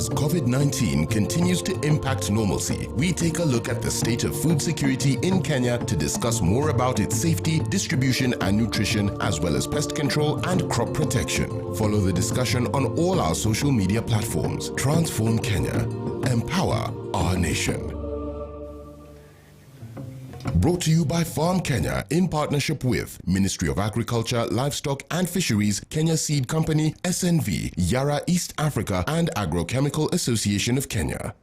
As COVID-19 continues to impact normalcy, we take a look at the state of food security in Kenya to discuss more about its safety, distribution and nutrition, as well as pest control and crop protection. Follow the discussion on all our social media platforms. Transform Kenya. Empower our nation. Brought to you by Farm Kenya in partnership with Ministry of Agriculture, Livestock and Fisheries, Kenya Seed Company, SNV, Yara East Africa and Agrochemical Association of Kenya.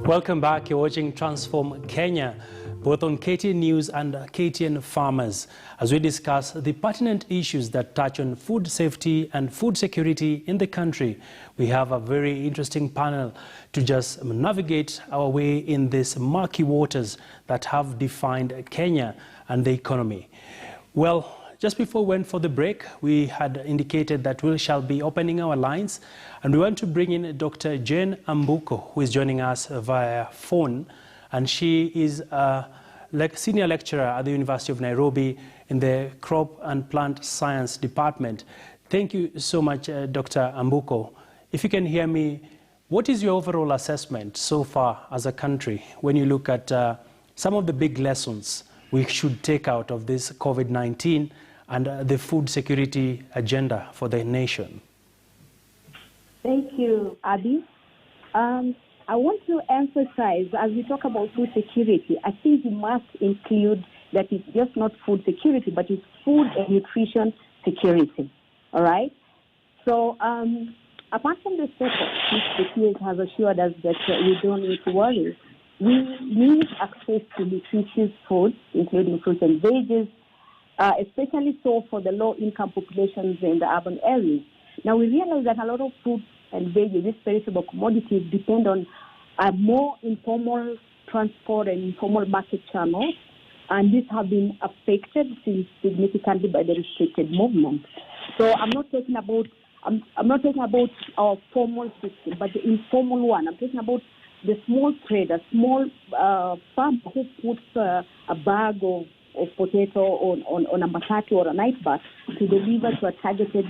Welcome back. You're watching Transform Kenya, both on KTN News and KTN Farmers, as we discuss the pertinent issues that touch on food safety and food security in the country. We have a very interesting panel to just navigate our way in these murky waters that have defined Kenya and the economy. Well, just before we went for the break, we had indicated that we shall be opening our lines, and we want to bring in Dr. Jane Ambuko, who is joining us via phone. And she is a senior lecturer at the University of Nairobi in the Crop and Plant Science Department. Thank you so much, Dr. Ambuko. If you can hear me, what is your overall assessment so far as a country when you look at some of the big lessons we should take out of this COVID-19 and the food security agenda for the nation? Thank you, Abby. I want to emphasize, as we talk about food security, I think we must include that it's just not food security, but it's food and nutrition security. All right? So, apart from the sector, which the PS has assured us that we don't need to worry, we need access to nutritious food, including fruits and veggies, especially so for the low-income populations in the urban areas. Now, we realize that a lot of food and veggies, these perishable commodities, depend on more informal transport and informal market channels, and these have been affected significantly by the restricted movement. So I'm not talking about our formal system, but the informal one. I'm talking about the small trader, small farmer who puts a bag of potato on a matatu or a night bus to deliver to a targeted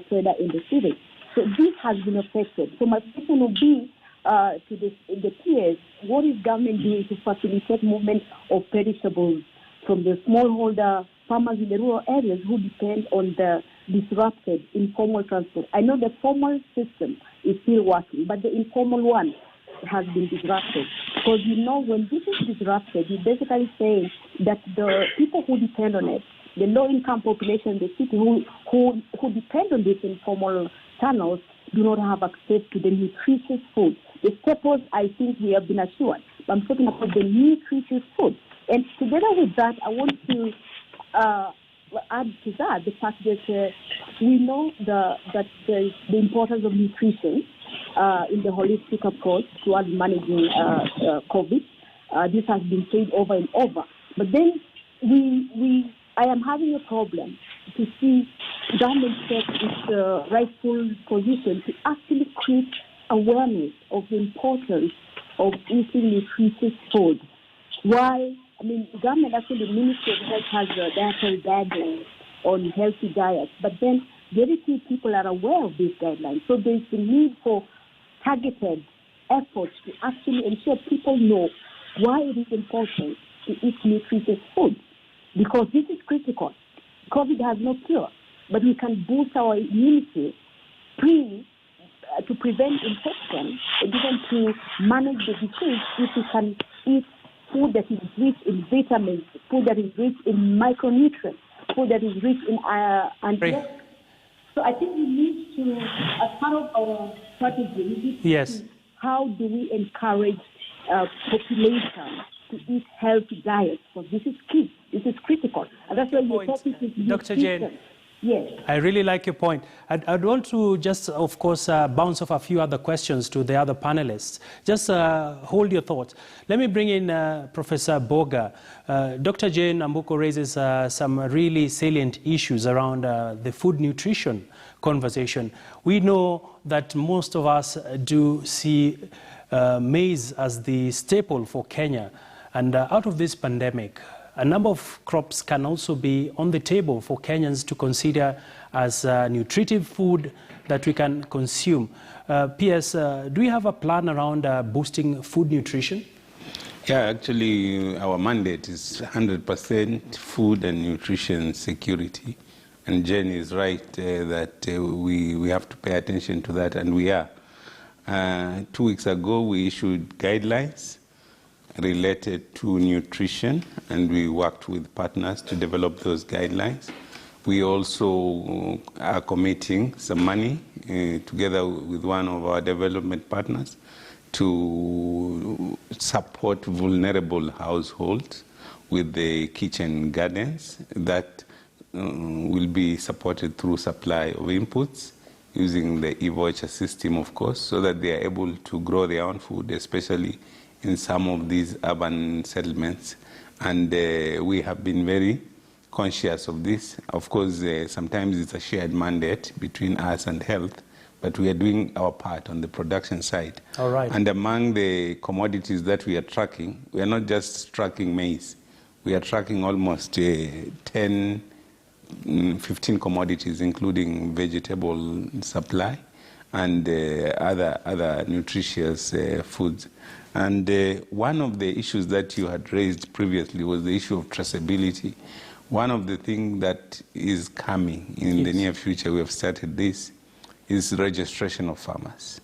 trader in the city. So this has been affected. So my question would be to the peers, what is government doing to facilitate movement of perishables from the smallholder farmers in the rural areas who depend on the disrupted informal transport? I know the formal system is still working, but the informal one has been disrupted. Because when this is disrupted, you're basically saying that the people who depend on it, the low-income population, the city who depend on these informal channels, do not have access to the nutritious food. The staples, I think we have been assured. But I'm talking about the nutritious food. And together with that, I want to add to that the fact that we know that the importance of nutrition in the holistic approach towards managing COVID. This has been said over and over. But then I am having a problem to see government take its rightful position to actually create awareness of the importance of eating nutritious food. Why? I mean, government, actually, the Ministry of Health has a dietary guidelines on healthy diets, but then very few people are aware of these guidelines. So there's the need for targeted efforts to actually ensure people know why it is important to eat nutritious food, because this is critical. COVID has no cure, but we can boost our immunity to prevent infection and even to manage the disease if we can eat food that is rich in vitamins, food that is rich in micronutrients, food that is rich in antioxidants. So I think we need to, as part of our strategy, we need to see how do we encourage population to eat healthy diets, because this is key, this is critical. And that's why we're talking to Dr. Jane. Yes. I really like your point. I'd want to just, of course, bounce off a few other questions to the other panelists. Just hold your thoughts. Let me bring in Professor Boga. Dr. Jane Ambuko raises some really salient issues around the food nutrition conversation. We know that most of us do see maize as the staple for Kenya. And out of this pandemic, a number of crops can also be on the table for Kenyans to consider as nutritive food that we can consume. PS, do we have a plan around boosting food nutrition? Yeah, actually, our mandate is 100% food and nutrition security. And Jen is right that we have to pay attention to that, and we are. 2 weeks ago, we issued guidelines related to nutrition, and we worked with partners to develop those guidelines. We also are committing some money together with one of our development partners to support vulnerable households with the kitchen gardens that will be supported through supply of inputs using the e-voucher system, of course, so that they are able to grow their own food, especially in some of these urban settlements. And we have been very conscious of this. Of course, sometimes it's a shared mandate between us and health, but we are doing our part on the production side. All right. And among the commodities that we are tracking, we are not just tracking maize. We are tracking almost 10, 15 commodities, including vegetable supply and other nutritious foods. And one of the issues that you had raised previously was the issue of traceability. One of the things that is coming in the near future, we have started this, is registration of farmers.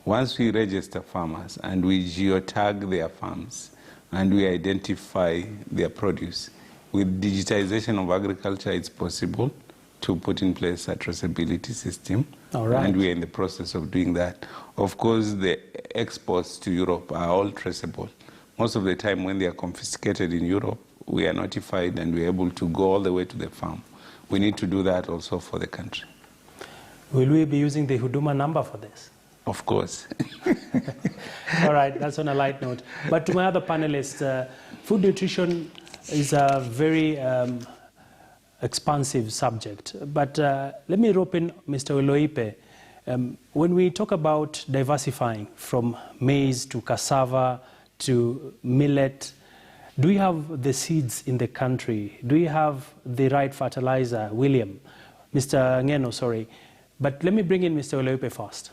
Once we register farmers and we geotag their farms and we identify their produce, with digitization of agriculture, it's possible to put in place a traceability system. All right. And we are in the process of doing that. Of course, the exports to Europe are all traceable. Most of the time when they are confiscated in Europe, we are notified and we are able to go all the way to the farm. We need to do that also for the country. Will we be using the Huduma number for this? Of course. All right, that's on a light note. But to my other panelists, food nutrition is a very expansive subject. But let me rope in Mr. Oloipe. When we talk about diversifying from maize to cassava to millet, do we have the seeds in the country? Do we have the right fertilizer? William, Mr. Ngeno, sorry. But let me bring in Mr. Oloipe first.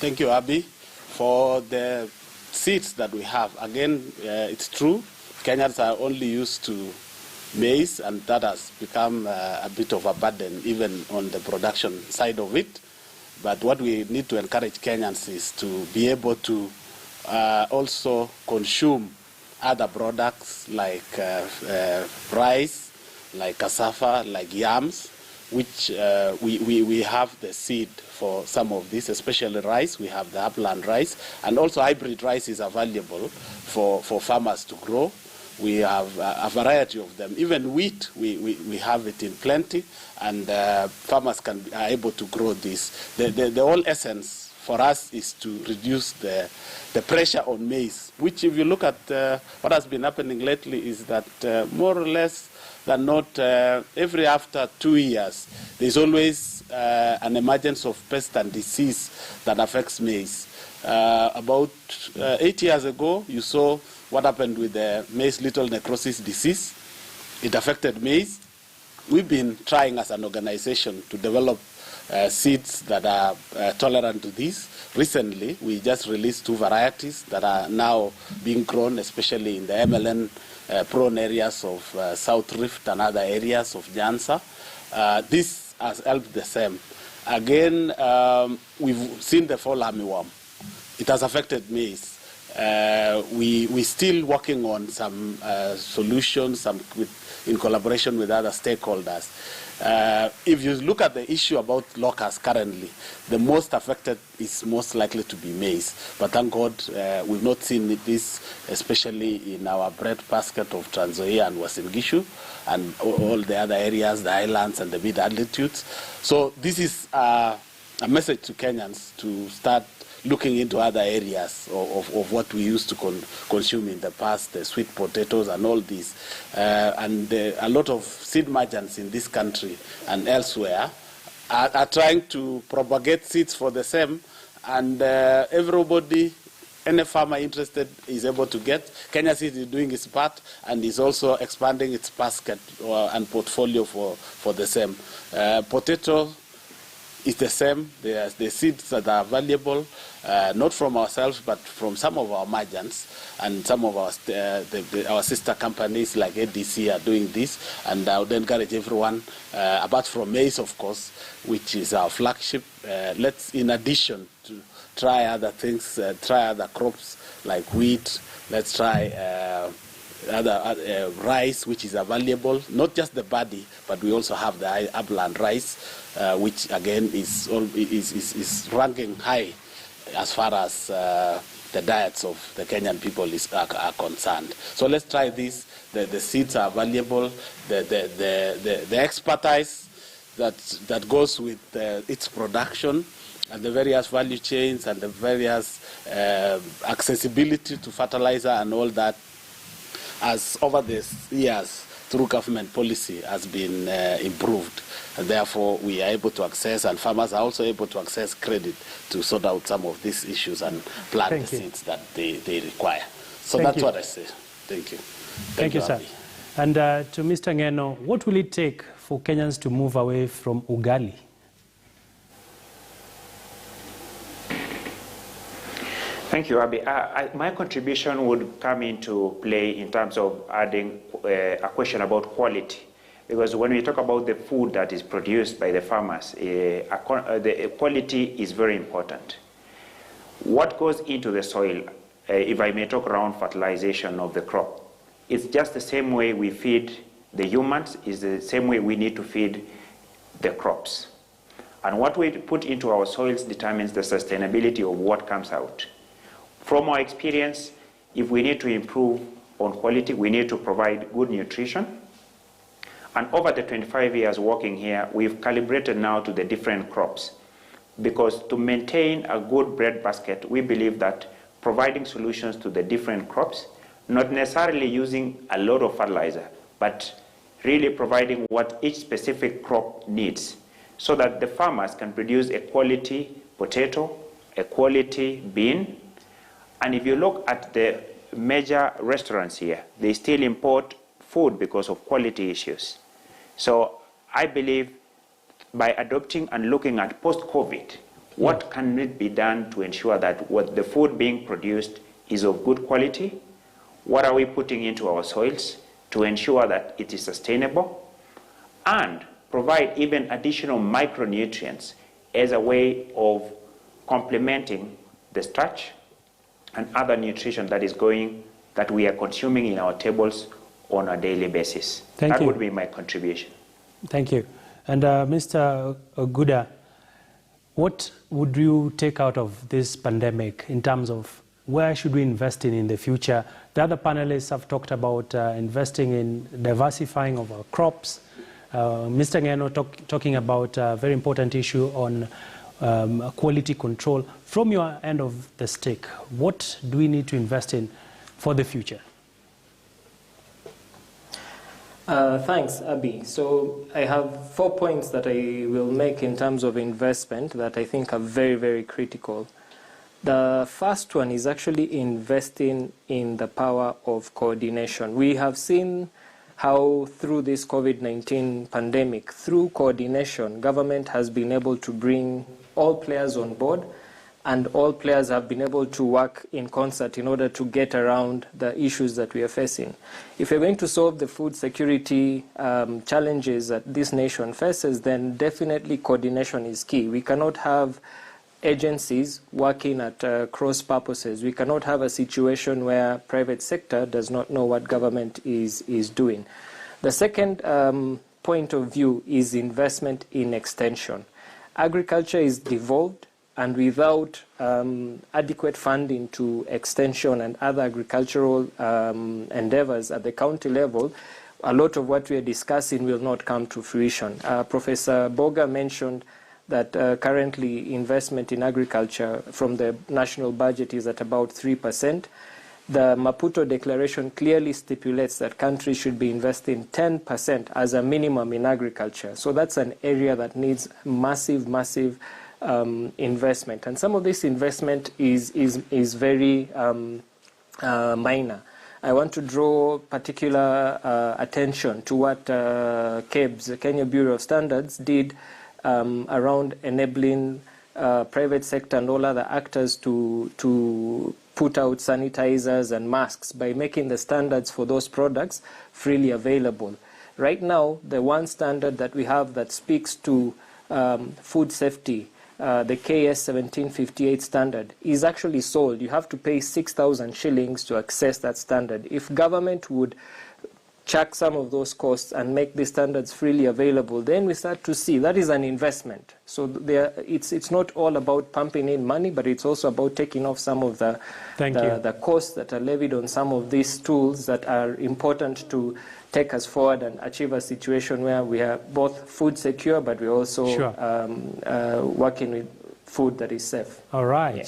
Thank you, Abby. For the seeds that we have, again, it's true, Kenyans are only used to maize, and that has become a bit of a burden even on the production side of it. But what we need to encourage Kenyans is to be able to also consume other products like rice, like cassava, like yams, which we have the seed for some of this, especially rice. We have the upland rice, and also hybrid rice is available for farmers to grow. We have a variety of them. Even wheat, we have it in plenty, and farmers are able to grow this. The whole essence for us is to reduce the pressure on maize, which if you look at what has been happening lately is that more or less than not every after 2 years, there's always an emergence of pest and disease that affects maize. About 8 years ago, you saw what happened with the maize little necrosis disease. It affected maize. We've been trying as an organization to develop seeds that are tolerant to this. Recently, we just released 2 varieties that are now being grown, especially in the MLN prone areas of South Rift and other areas of Nyanza. This has helped the same. Again, we've seen the fall armyworm. It has affected maize. We're still working on some solutions in collaboration with other stakeholders. If you look at the issue about locusts currently, the most affected is most likely to be maize. But thank God we've not seen this, especially in our bread basket of Trans Nzoia and Uasin Gishu and all the other areas, the islands and the mid-altitudes. So this is a message to Kenyans to start looking into other areas of what we used to consume in the past, the sweet potatoes and all these. And a lot of seed merchants in this country and elsewhere are trying to propagate seeds for the same, and everybody any farmer interested is able to get. Kenya Seed is doing its part and is also expanding its basket and portfolio for the same. Potato is the same. The seeds that are valuable, not from ourselves, but from some of our merchants and some of our sister companies like ADC are doing this. And I would encourage everyone, apart from maize, of course, which is our flagship, let's, in addition to try other things, try other crops like wheat. Let's try other rice, which is valuable, not just the body, but we also have the upland rice, which again is ranking high as far as the diets of the Kenyan people are concerned. So let's try this. The seeds are valuable. The expertise that goes with its production and the various value chains and the various accessibility to fertilizer and all that, as over the years through government policy has been improved, and therefore we are able to access, and farmers are also able to access credit to sort out some of these issues and plant the seeds that they require. So that's what I say. Thank you. Thank you, sir. And to Mr. Ngeno, what will it take for Kenyans to move away from ugali? Thank you, Abi. My contribution would come into play in terms of adding a question about quality. Because when we talk about the food that is produced by the farmers, the quality is very important. What goes into the soil, if I may talk around fertilization of the crop, it's just the same way we feed the humans, is the same way we need to feed the crops. And what we put into our soils determines the sustainability of what comes out. From our experience, if we need to improve on quality, we need to provide good nutrition. And over the 25 years working here, we've calibrated now to the different crops. Because to maintain a good bread basket, we believe that providing solutions to the different crops, not necessarily using a lot of fertilizer, but really providing what each specific crop needs, so that the farmers can produce a quality potato, a quality bean. And if you look at the major restaurants here, they still import food because of quality issues. So I believe by adopting and looking at post-COVID, what can it be done to ensure that what the food being produced is of good quality? What are we putting into our soils to ensure that it is sustainable? And provide even additional micronutrients as a way of complementing the starch and other nutrition that we are consuming in our tables on a daily basis. That would be my contribution. Thank you. And Mr. Guda, what would you take out of this pandemic in terms of where should we invest in the future? The other panelists have talked about investing in diversifying of our crops. Mr. Ngeno talking about a very important issue on quality control. From your end of the stick, what do we need to invest in for the future? Thanks, Abi. So I have 4 points that I will make in terms of investment that I think are very, very critical. The first one is actually investing in the power of coordination. We have seen how through this COVID-19 pandemic, through coordination, government has been able to bring all players on board, and all players have been able to work in concert in order to get around the issues that we are facing. If we're going to solve the food security challenges that this nation faces, then definitely coordination is key. We cannot have agencies working at cross purposes. We cannot have a situation where private sector does not know what government is doing. The second point of view is investment in extension. Agriculture is devolved, and without adequate funding to extension and other agricultural endeavors at the county level, a lot of what we are discussing will not come to fruition. Professor Boga mentioned that currently investment in agriculture from the national budget is at about 3%. The Maputo Declaration clearly stipulates that countries should be investing 10% as a minimum in agriculture. So that's an area that needs massive investment. And some of this investment is very minor. I want to draw particular attention to what KEBS, the Kenya Bureau of Standards, did around enabling private sector and all other actors to put out sanitizers and masks by making the standards for those products freely available. Right now, the one standard that we have that speaks to food safety, the KS 1758 standard, is actually sold. You have to pay 6,000 shillings to access that standard. If government would chuck some of those costs and make these standards freely available, then we start to see that is an investment. So it's not all about pumping in money, but it's also about taking off some of the costs that are levied on some of these tools that are important to take us forward and achieve a situation where we are both food secure, but we're also working with food that is safe. All right. Yeah.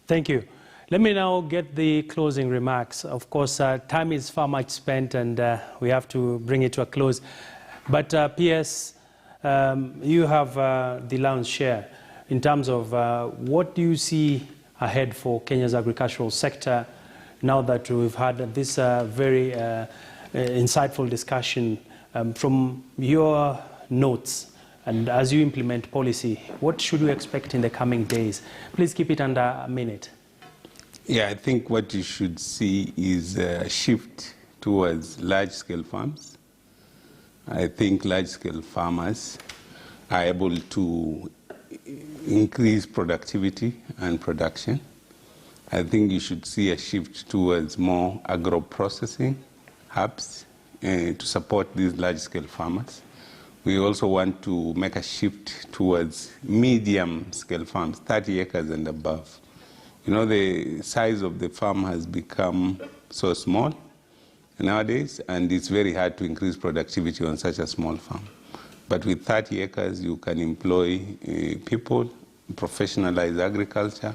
Thank you. Let me now get the closing remarks. Of course, time is far much spent and we have to bring it to a close. But PS, you have the lion's share in terms of what do you see ahead for Kenya's agricultural sector now that we've had this very insightful discussion from your notes, and as you implement policy, what should we expect in the coming days? Please keep it under a minute. Yeah, I think what you should see is a shift towards large-scale farms. I think large-scale farmers are able to increase productivity and production. I think you should see a shift towards more agro-processing hubs to support these large-scale farmers. We also want to make a shift towards medium-scale farms, 30 acres and above. You know, the size of the farm has become so small nowadays, and it's very hard to increase productivity on such a small farm. But with 30 acres, you can employ people, professionalize agriculture,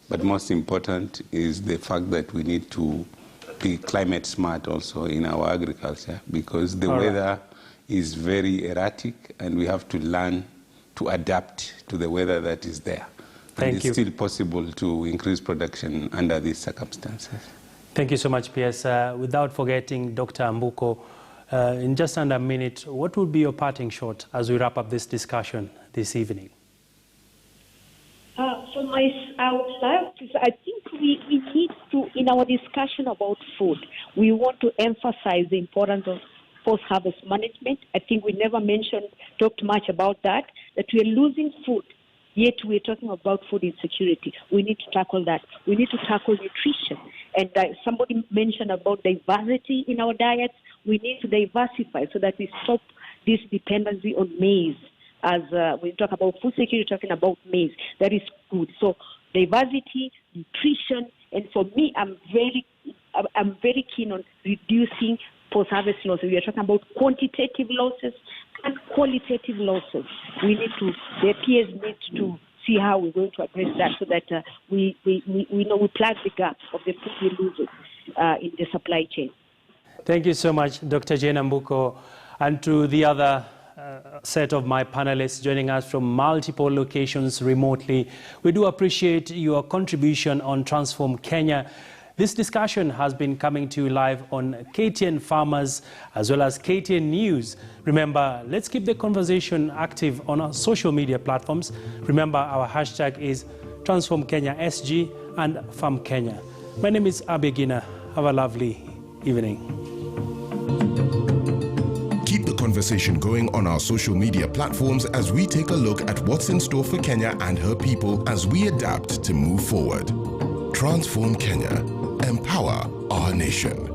but most important is the fact that we need to be climate smart also in our agriculture, because the weather is very erratic and we have to learn to adapt to the weather that is there. And it's still possible to increase production under these circumstances. Thank you so much, PS. Without forgetting Dr. Mbuko, in just under a minute, what would be your parting shot as we wrap up this discussion this evening? I think we need to, in our discussion about food, we want to emphasize the importance of post-harvest management. I think we never talked much about that we are losing food. Yet we're talking about food insecurity. We need to tackle that. We need to tackle nutrition. And somebody mentioned about diversity in our diets. We need to diversify so that we stop this dependency on maize. As we talk about food security, talking about maize. That is good. So diversity, nutrition, and for me, I'm very keen on reducing post-harvest losses. We are talking about quantitative losses and qualitative losses. The peers need to see how we're going to address that so that we plug the gap of the food we lose in the supply chain. Thank you so much, Dr. Jane Mbuko, and to the other set of my panelists joining us from multiple locations remotely. We do appreciate your contribution on Transform Kenya. This discussion has been coming to you live on KTN Farmers as well as KTN News. Remember, let's keep the conversation active on our social media platforms. Remember, our hashtag is Transform Kenya SG and Farm Kenya. My name is Abegina. Have a lovely evening. Keep the conversation going on our social media platforms as we take a look at what's in store for Kenya and her people as we adapt to move forward. Transform Kenya. Empower our nation.